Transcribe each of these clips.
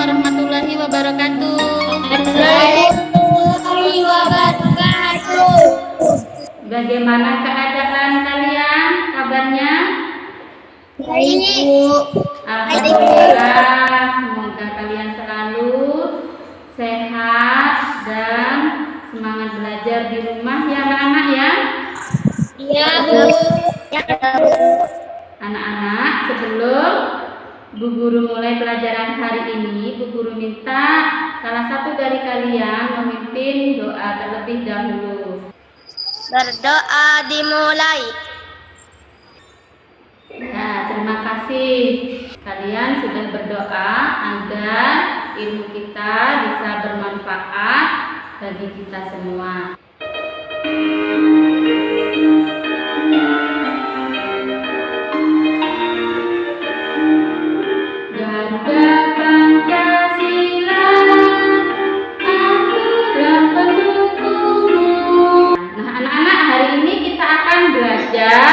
warahmatullahi wabarakatuh. Warahmatullahi wabarakatuh. Bagaimana keadaan kalian? Kabarnya? Baik, Bu. Alhamdulillah, semoga kalian selalu sehat dan semangat belajar di rumah ya anak-anak ya. Iya, Bu. Anak-anak, sebelum Bu Guru mulai pelajaran hari ini, Bu Guru minta salah satu dari kalian memimpin doa terlebih dahulu. Berdoa dimulai. Ya, terima kasih. Kalian sudah berdoa agar ilmu kita bisa bermanfaat bagi kita semua. Ganda Pancasila, akulah pendukungmu. Nah, anak-anak, hari ini kita akan belajar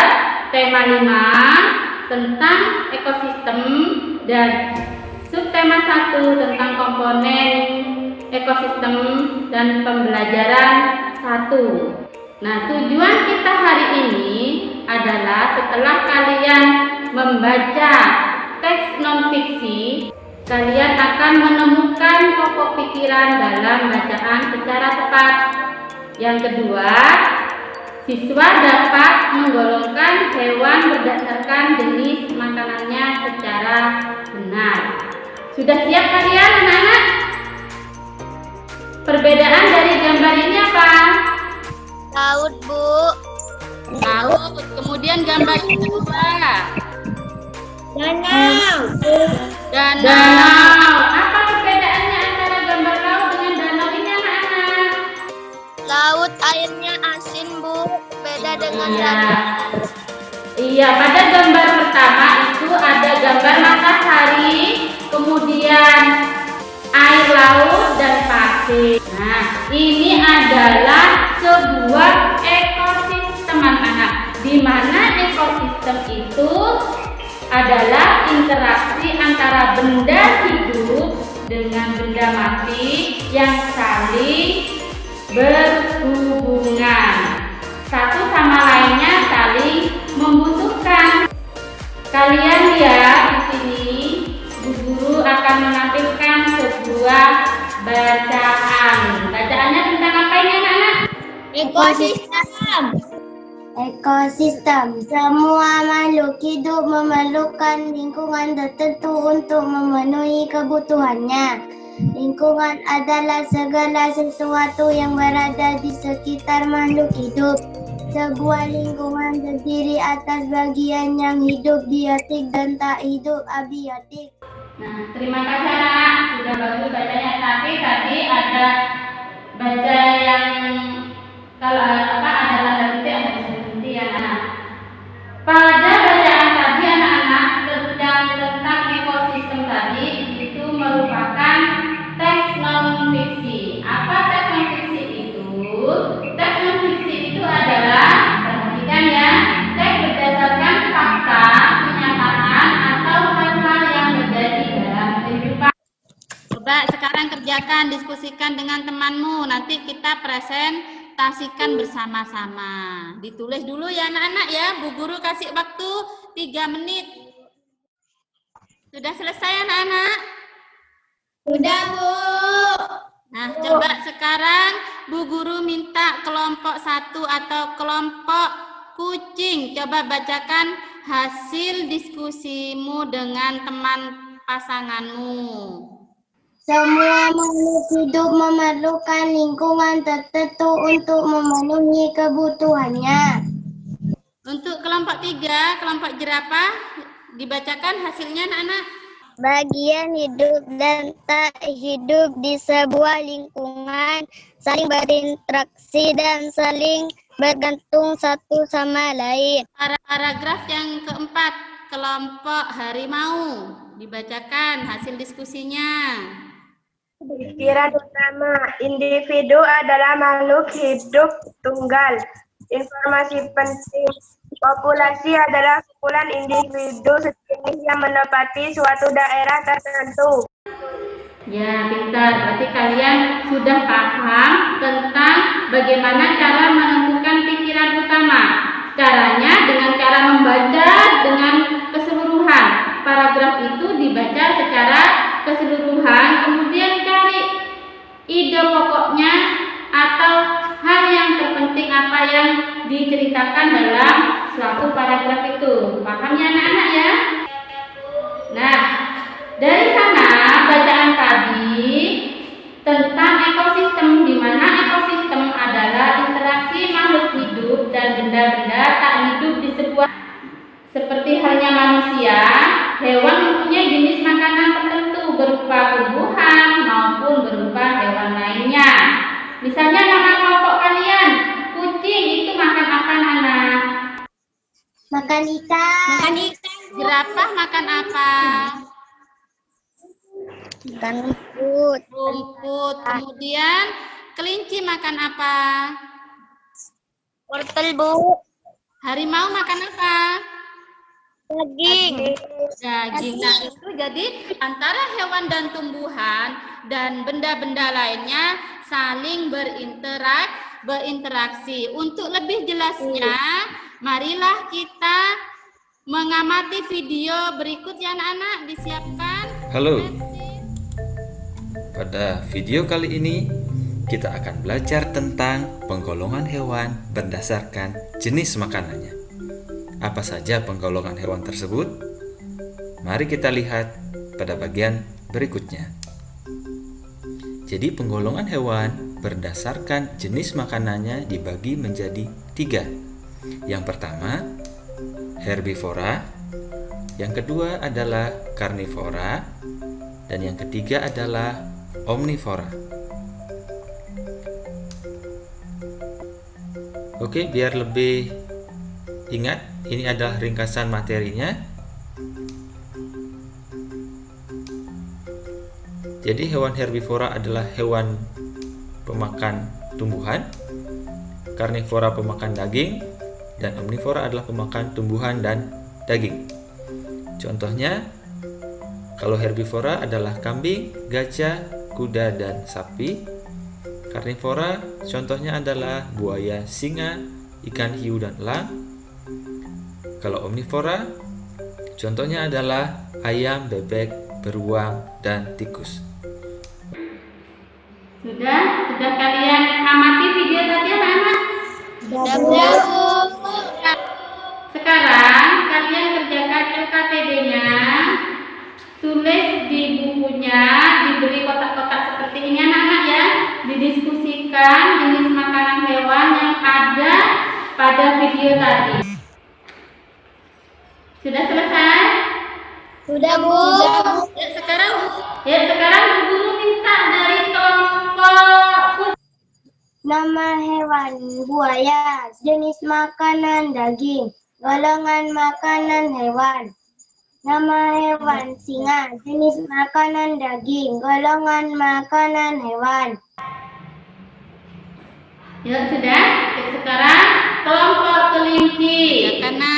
tema 5 tentang ekosistem dan subtema 1 tentang komponen ekosistem dan pembelajaran 1. Nah, tujuan kita hari ini adalah setelah kalian membaca teks non-fiksi, kalian akan menemukan pokok pikiran dalam bacaan secara tepat. Yang kedua, siswa dapat menggolongkan hewan berdasarkan jenis makanannya secara benar. Sudah siap kalian anak-anak? Perbedaan dari gambar ini apa? Laut, Bu. Laut. Kemudian gambar yang kedua. Danau. Danau. Apa perbedaannya antara gambar laut dengan danau ini anak-anak? Laut airnya asin, Bu. Beda dengan danau. Iya, pada gambar pertama itu ada gambar matahari, kemudian air laut dan pasir. Nah, ini adalah sebuah ekosistem anak-anak, di mana ekosistem itu adalah interaksi antara benda hidup dengan benda mati yang saling berhubungan. Satu sama lainnya saling membutuhkan. Kalian lihat di sini, Bu Guru akan menampilkan sebuah bacaan. Bacaannya tentang apa ini anak-anak? Ekosistem. Ekosistem. Semua makhluk hidup memerlukan lingkungan tertentu untuk memenuhi kebutuhannya. Lingkungan adalah segala sesuatu yang berada di sekitar makhluk hidup. Sebuah lingkungan terdiri atas bagian yang hidup biotik dan tak hidup abiotik. Nah, terima kasih anak-anak, sudah bagus bacanya. Tapi tadi ada baca yang kalau apa ada tanda titik ada berhenti ya anak. Pada bacaan tadi anak-anak tentang ekosistem tadi itu merupakan teks non fiksi. Apa teks non fiksi itu? Teks non fiksi itu adalah, perhatikan ya, teks berdasarkan fakta, kenyataan atau hal-hal yang terjadi dalam kehidupan. Coba sekarang kerjakan, diskusikan dengan temanmu. Nanti kita presentasikan bersama-sama. Ditulis dulu ya anak-anak ya. Bu Guru kasih waktu 3 menit. Sudah selesai anak-anak? Sudah, Bu. Nah, coba sekarang Bu Guru minta kelompok 1 atau kelompok kucing. Coba bacakan hasil diskusimu dengan teman pasanganmu. Semua makhluk hidup memerlukan lingkungan tertentu untuk memenuhi kebutuhannya. Untuk kelompok 3, kelompok jerapah, dibacakan hasilnya anak-anak. Bagian hidup dan tak hidup di sebuah lingkungan saling berinteraksi dan saling bergantung satu sama lain. Paragraf yang keempat, kelompok harimau, dibacakan hasil diskusinya. Pikiran utama, individu adalah makhluk hidup tunggal. Informasi penting, populasi adalah kumpulan individu sejenis yang menempati suatu daerah tertentu. Ya, pintar. Berarti kalian sudah paham tentang bagaimana cara menentukan pikiran utama. Caranya dengan cara membaca dengan keseluruhan. Paragraf itu dibaca secara keseluruhan, kemudian cari ide pokoknya atau hal yang terpenting apa yang diceritakan dalam suatu paragraf itu. Paham ya anak-anak ya? Nah, dari sana bacaan tadi tentang ekosistem, di mana ekosistem adalah interaksi makhluk hidup dan benda-benda tak hidup di sebuah, seperti halnya manusia, hewan mempunyai jenis makanan tertentu berupa tumbuhan maupun berupa hewan lainnya. Misalnya nama kelompok kalian, kucing itu makan apa anak? Makan ikan. Makan ikan. Jerapah makan apa? Makan rumput. Rumput. Kemudian kelinci makan apa? Wortel, Bu. Harimau makan apa? Daging. Daging. Nah, itu jadi antara hewan dan tumbuhan dan benda-benda lainnya saling berinteraksi. Untuk lebih jelasnya, marilah kita mengamati video berikut ya anak-anak, disiapkan. Halo. Pada video kali ini kita akan belajar tentang penggolongan hewan berdasarkan jenis makanannya. Apa saja penggolongan hewan tersebut? Mari kita lihat pada bagian berikutnya. Jadi penggolongan hewan berdasarkan jenis makanannya dibagi menjadi 3. Yang pertama, herbivora. Yang kedua adalah karnivora. Dan yang ketiga adalah omnivora. Oke, biar lebih ingat, ini adalah ringkasan materinya. Jadi hewan herbivora adalah hewan pemakan tumbuhan, karnivora pemakan daging, dan omnivora adalah pemakan tumbuhan dan daging. Contohnya, kalau herbivora adalah kambing, gajah, kuda, dan sapi. Karnivora contohnya adalah buaya, singa, ikan hiu, dan elang. Kalau omnivora contohnya adalah ayam, bebek, beruang, dan tikus. Sudah kalian amati video tadi anak-anak? Sudah, Bu. Sekarang kalian kerjakan LKPD-nya, tulis di bukunya, diberi kotak-kotak seperti ini anak-anak ya, didiskusikan jenis makanan hewan yang ada pada video tadi. Sudah selesai? Sudah, Bu. Ya sekarang Bu Guru minta dari kelompok. Nama hewan buaya, jenis makanan daging, golongan makanan hewan. Nama hewan singa, jenis makanan daging, golongan makanan hewan. Ya sudah. Sekarang kelompok kelinci. Ya karena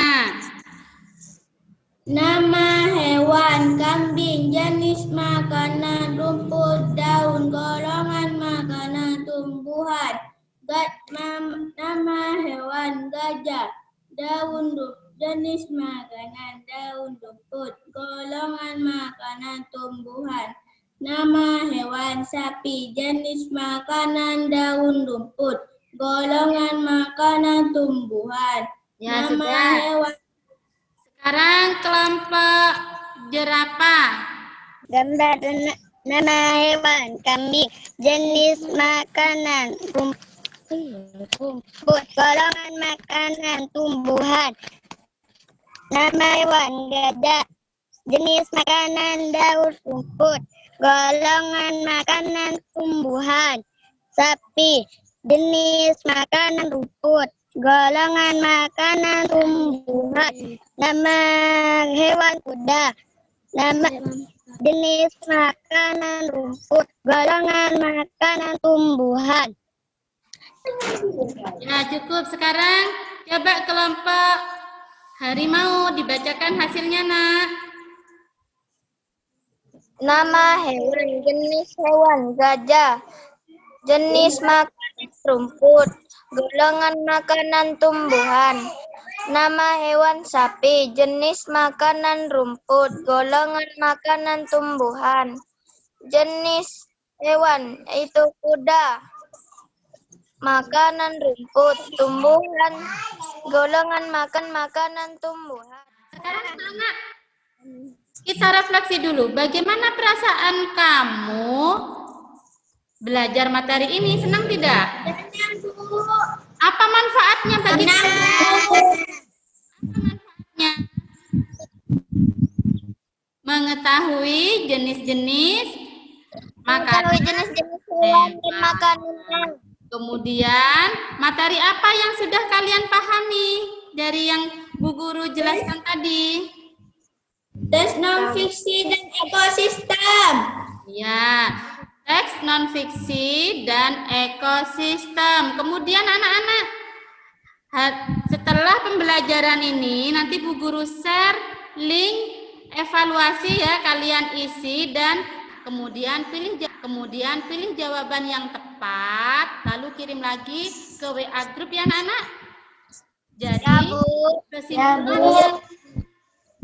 Nama hewan kambing, jenis makanan rumput, daun, golongan makanan tumbuhan. Nama hewan gajah, daun, jenis makanan daun rumput, golongan makanan tumbuhan. Nama hewan sapi, jenis makanan daun rumput, golongan makanan tumbuhan. Ya, Nama sudah. hewan Sekarang kelompok jerapah. gambar nama hewan kambing, jenis makanan rumput, golongan makanan tumbuhan. Nama hewan gajah, jenis makanan daun rumput, golongan makanan tumbuhan. Sapi, jenis makanan rumput, golongan makanan tumbuhan. Nama hewan kuda, nama jenis makanan rumput, golongan makanan tumbuhan. Ya cukup. Sekarang coba kelompok harimau, dibacakan hasilnya nak. Nama hewan, jenis hewan gajah, jenis makanan rumput, golongan makanan tumbuhan. Nama hewan sapi, jenis makanan rumput, golongan makanan tumbuhan. Jenis hewan itu kuda, makanan rumput, tumbuhan, golongan makanan tumbuhan. Sekarang anak, kita refleksi dulu. Bagaimana perasaan kamu belajar materi ini? Senang tidak? Apa manfaatnya bagi kamu? Apa manfaatnya? Mengetahui jenis-jenis makanan. Jenis-jenis hewan dan makanannya. Kemudian, materi apa yang sudah kalian pahami dari yang Bu Guru jelaskan tadi? Teks non-fiksi dan ekosistem. Ya, teks non-fiksi dan ekosistem. Kemudian anak-anak, setelah pembelajaran ini, nanti Bu Guru share link evaluasi ya, kalian isi dan kemudian pilih jawaban yang tepat, lalu kirim lagi ke WA grup ya anak-anak. Jadi kesimpulan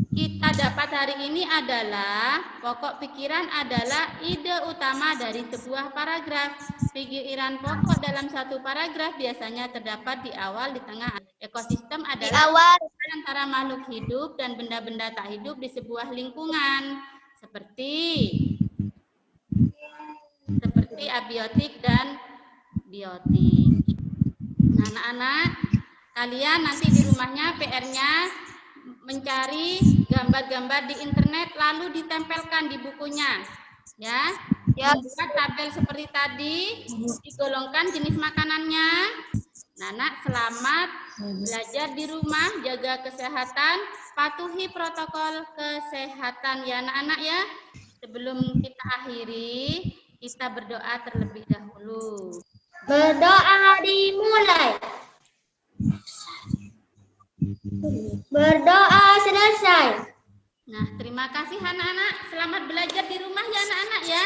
kita dapat hari ini adalah pokok pikiran adalah ide utama dari sebuah paragraf. Pikiran pokok dalam satu paragraf biasanya terdapat di awal, di tengah. Ekosistem adalah antara makhluk hidup dan benda-benda tak hidup di sebuah lingkungan seperti abiotik dan biotik. Nah, anak-anak, kalian nanti di rumahnya PR-nya mencari gambar-gambar di internet lalu ditempelkan di bukunya, ya. Membuat tabel seperti tadi, digolongkan jenis makanannya. Nah, selamat belajar di rumah, jaga kesehatan, patuhi protokol kesehatan ya anak-anak ya. Sebelum kita akhiri, kita berdoa terlebih dahulu. Berdoa dimulai. Berdoa selesai. Nah, terima kasih anak-anak. Selamat belajar di rumah ya anak-anak ya.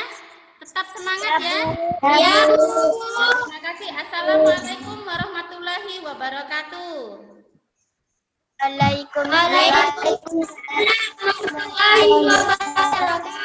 Tetap semangat ya. Ya, Bu. Terima kasih. Assalamualaikum warahmatullahi wabarakatuh. Waalaikumsalam warahmatullahi wabarakatuh.